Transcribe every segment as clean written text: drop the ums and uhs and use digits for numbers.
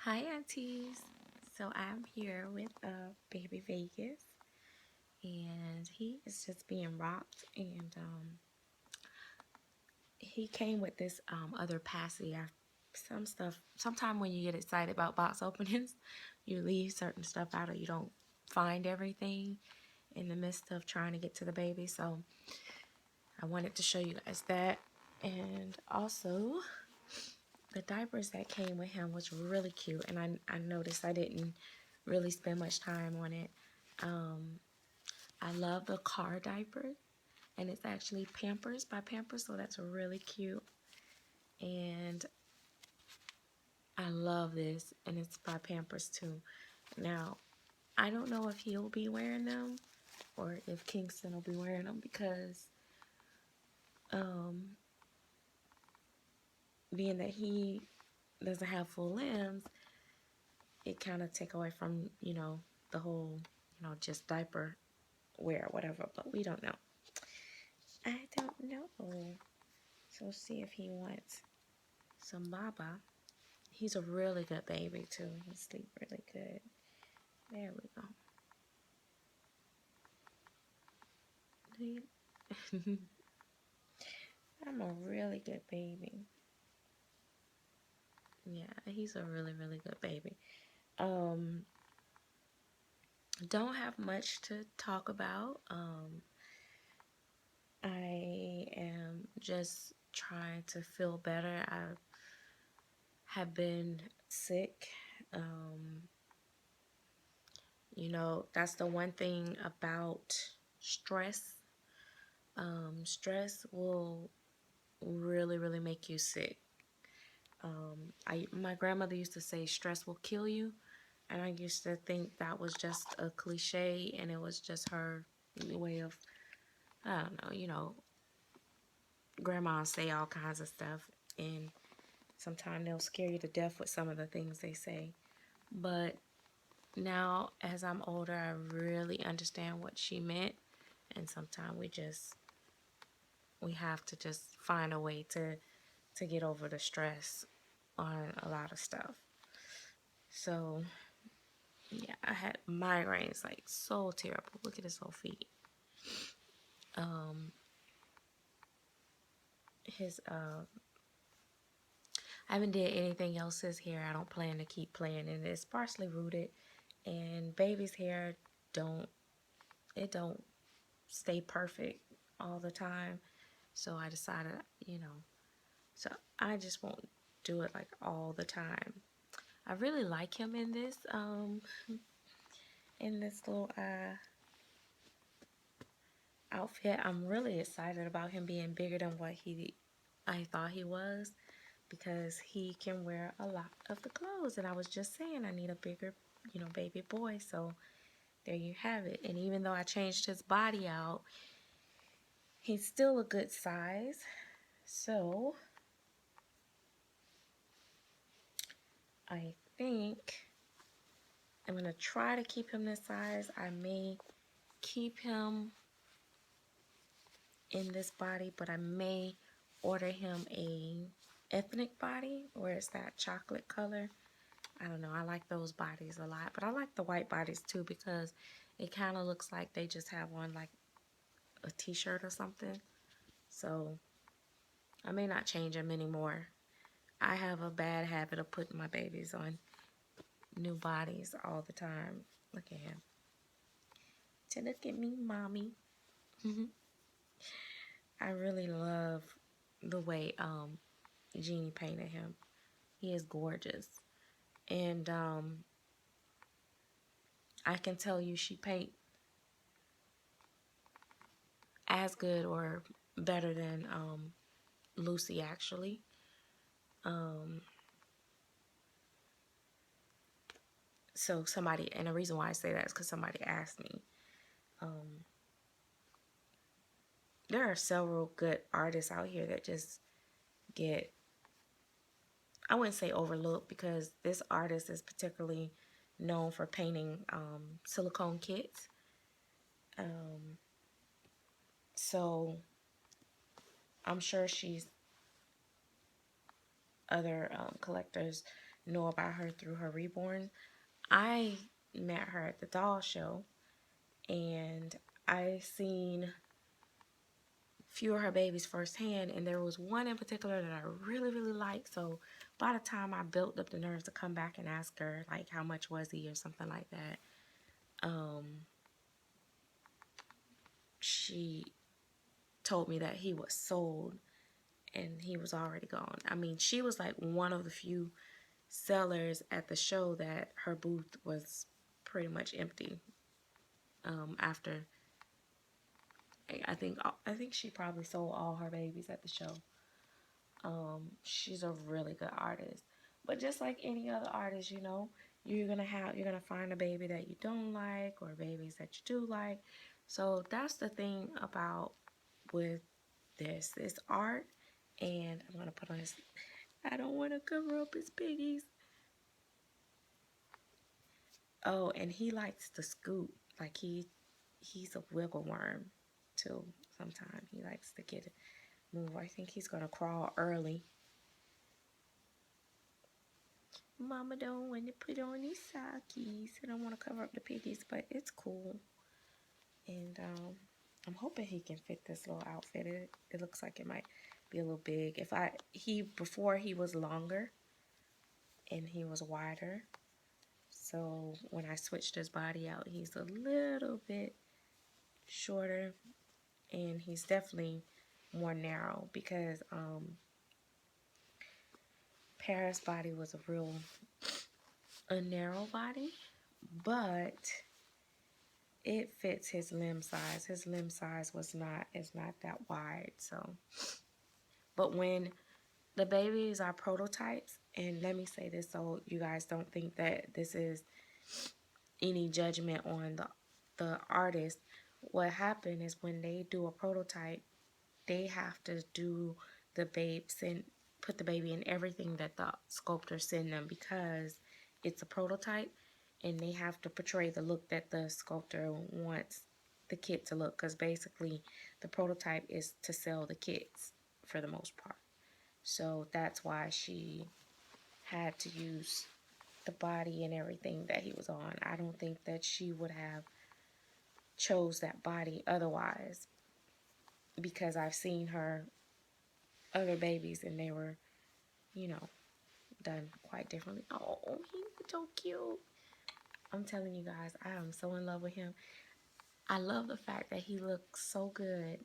Hi, aunties. So I'm here with baby Vegas, and he is just being rocked. And he came with this other passy. Some stuff. Sometime when you get excited about box openings, you leave certain stuff out, or you don't find everything in the midst of trying to get to the baby. So I wanted to show you guys that, and also the diapers that came with him was really cute, and I noticed I didn't really spend much time on it. Um, I love the car diaper, and it's actually Pampers by Pampers, so that's really cute. And I love this, and it's by Pampers too. Now, I don't know if he'll be wearing them or if Kingston will be wearing them because um, being that he doesn't have full limbs, it kind of take away from, the whole, just diaper wear or whatever, but we don't know. I don't know. So see if he wants some Baba. He's a really good baby too. He sleep really good. There we go. I'm a really good baby. Yeah, he's a really, really good baby. Um, don't have much to talk about. I am just trying to feel better. I have been sick. Um, that's the one thing about stress. Stress will really, really make you sick. My grandmother used to say stress will kill you, and I used to think that was just a cliche, and it was just her way of, I don't know, grandmas say all kinds of stuff, and sometimes they'll scare you to death with some of the things they say. But now, as I'm older, I really understand what she meant, and sometimes we have to just find a way to get over the stress on a lot of stuff. So yeah, I had migraines like so terrible. Look at his whole feet. Um, his I haven't did anything else his hair. I don't plan to keep playing in it. It's sparsely rooted, and baby's hair don't don't stay perfect all the time. So I decided, so I just won't do it like all the time. I really like him in this little outfit. I'm really excited about him being bigger than what I thought he was, because he can wear a lot of the clothes. And I was just saying I need a bigger, baby boy. So there you have it. And even though I changed his body out, he's still a good size. So I think I'm going to try to keep him this size. I may keep him in this body, but I may order him a ethnic body where it's that chocolate color. I don't know. I like those bodies a lot, but I like the white bodies too because it kind of looks like they just have on like a t-shirt or something. So I may not change them anymore. I have a bad habit of putting my babies on new bodies all the time. Look at him. To look at me, mommy. I really love the way Jeannie painted him. He is gorgeous. And I can tell you she paint as good or better than Lucy actually. Um, so somebody, and the reason why I say that is because somebody asked me. Um, there are several good artists out here that just get, I wouldn't say overlooked, because this artist is particularly known for painting silicone kits. Um, so I'm sure other collectors know about her through her Reborn. I met her at the doll show, and I seen few of her babies firsthand, and there was one in particular that I really, really liked. So by the time I built up the nerves to come back and ask her, like, how much was he or something like that, she told me that he was sold and he was already gone. I mean, she was like one of the few sellers at the show that her booth was pretty much empty. After I think she probably sold all her babies at the show. She's a really good artist. But just like any other artist, you're gonna find a baby that you don't like or babies that you do like. So that's the thing about with this art. And I'm gonna put on his, I don't want to cover up his piggies. Oh, and he likes to scoot. Like he's a wiggle worm too. Sometimes he likes to get it move. I think he's gonna crawl early. Mama don't want to put on these sockies. I don't want to cover up the piggies, but it's cool. And I'm hoping he can fit this little outfit. It looks like it might be a little big. Before he was longer and he was wider. So when I switched his body out, he's a little bit shorter, and he's definitely more narrow because Paris' body was a narrow body, but it fits his limb size. His limb size is not that wide. So, but when the babies are prototypes, and let me say this so you guys don't think that this is any judgment on the artist. What happened is when they do a prototype, they have to do the babes and put the baby in everything that the sculptor send them because it's a prototype, and they have to portray the look that the sculptor wants the kit to look, because basically the prototype is to sell the kits for the most part. So that's why she had to use the body and everything that he was on. I don't think that she would have chose that body otherwise, because I've seen her other babies and they were, you know, done quite differently. Oh, he's so cute. I'm telling you guys, I am so in love with him. I love the fact that he looks so good.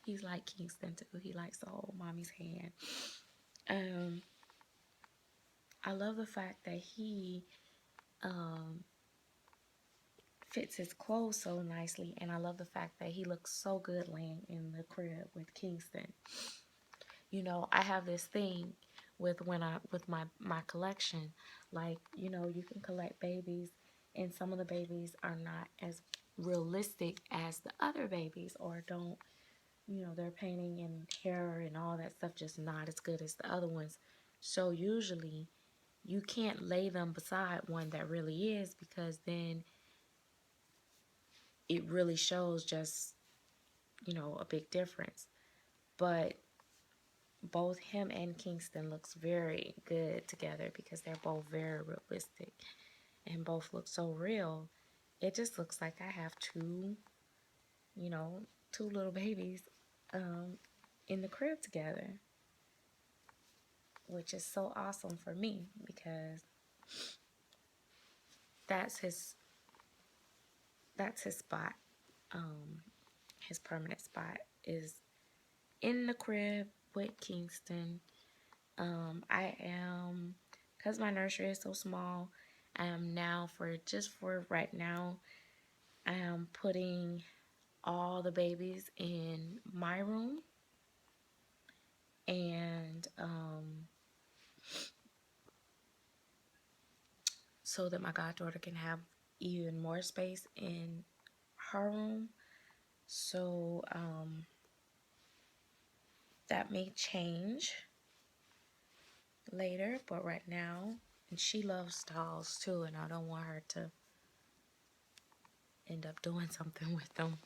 He's like Kingston too. He likes to hold mommy's hand. Um, I love the fact that he fits his clothes so nicely, and I love the fact that he looks so good laying in the crib with Kingston. I have this thing with my collection. Like, you can collect babies, and some of the babies are not as realistic as the other babies, or don't, their painting and hair and all that stuff just not as good as the other ones. So usually you can't lay them beside one that really is, because then it really shows just, a big difference. But both him and Kingston looks very good together because they're both very realistic and both look so real. It just looks like I have you know, two little babies in the crib together, which is so awesome for me because that's his spot. His permanent spot is in the crib with Kingston. I am, because my nursery is so small, I am now, for right now, I am putting all the babies in my room, and so that my goddaughter can have even more space in her room. So that may change later, but right now, and she loves dolls too, and I don't want her to end up doing something with them.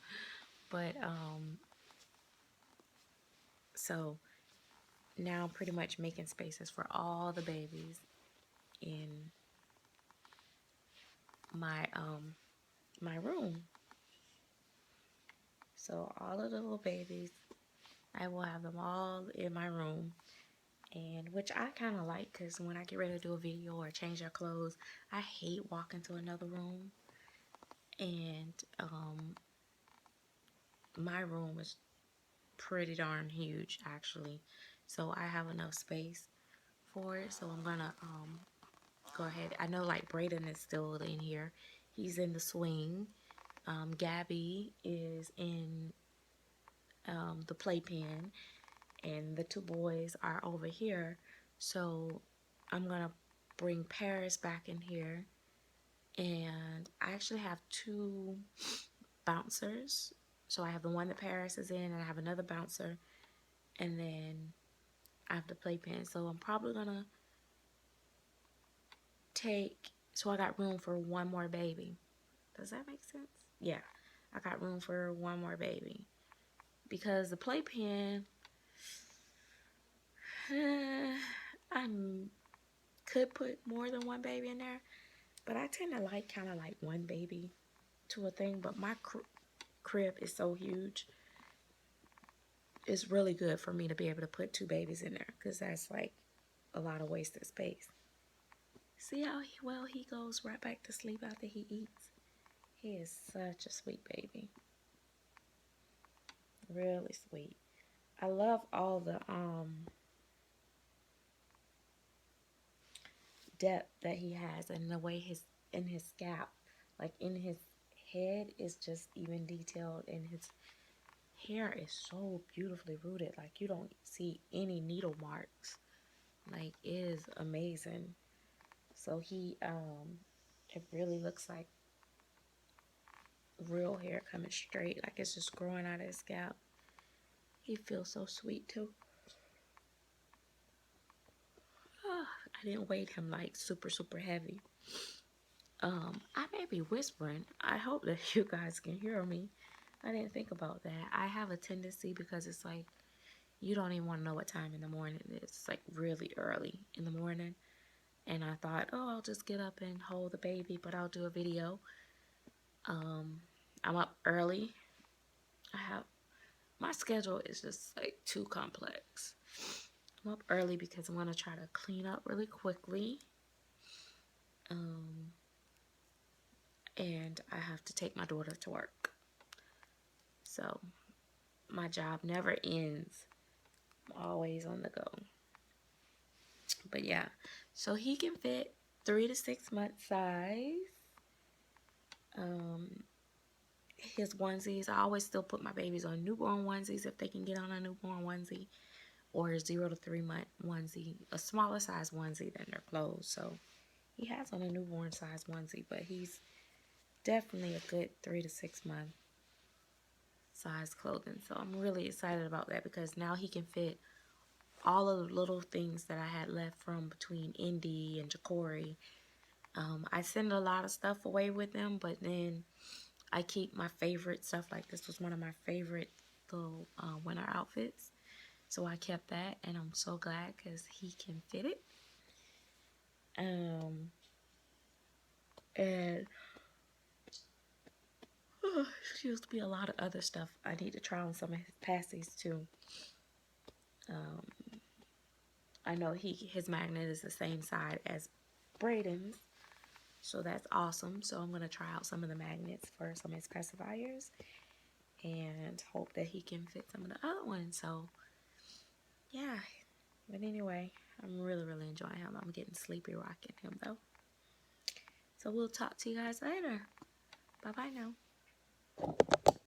But so now I'm pretty much making spaces for all the babies in my room. So all of the little babies, I will have them all in my room, and which I kind of like, because when I get ready to do a video or change their clothes, I hate walking to another room. And my room is pretty darn huge, actually, so I have enough space for it. So I'm gonna go ahead. I know, like, Braden is still in here. He's in the swing. Gabby is in the playpen, and the two boys are over here. So I'm gonna bring Paris back in here, and I actually have two bouncers. So I have the one that Paris is in, and I have another bouncer, and then I have the playpen. So I'm probably gonna so I got room for one more baby. Does that make sense? Yeah, I got room for one more baby, because the playpen, I could put more than one baby in there, but I tend to like kind of like one baby to a thing. But my crib is so huge, it's really good for me to be able to put two babies in there, because that's like a lot of wasted space. See how well he goes right back to sleep after he eats? He is such a sweet baby. Really sweet. I love all the depth that he has, and the way in his scalp, like in his head, is just even detailed, and his hair is so beautifully rooted. Like, you don't see any needle marks. Like, it is amazing. So he it really looks like real hair coming straight, like it's just growing out of his scalp. He feels so sweet too. I didn't weight him like super heavy. I may be whispering. I hope that you guys can hear me. I didn't think about that. I have a tendency, because it's like you don't even want to know what time in the morning it is. It's like really early in the morning. And I thought, oh, I'll just get up and hold the baby, but I'll do a video. I'm up early. My schedule is just like too complex. I'm up early because I'm going to try to clean up really quickly. And I have to take my daughter to work. So my job never ends. I'm always on the go. But yeah, so he can fit 3 to 6 month size. His onesies, I always still put my babies on newborn onesies if they can get on a newborn onesie, or 0 to 3 month onesie, a smaller size onesie than their clothes. So he has on a newborn size onesie, but he's definitely a good 3 to 6 month size clothing. So I'm really excited about that, because now he can fit all of the little things that I had left from between Indy and Jacory. I send a lot of stuff away with them, but then I keep my favorite stuff. Like, this was one of my favorite little winter outfits, so I kept that, and I'm so glad because he can fit it. And excuse me, a lot of other stuff. I need to try on some of his passies too. I know his magnet is the same side as Braden's, so that's awesome. So I'm going to try out some of the magnets for some of his pacifiers, and hope that he can fit some of the other ones. So yeah, but anyway, I'm really enjoying him. I'm getting sleepy rocking him though. So we'll talk to you guys later. Bye bye now.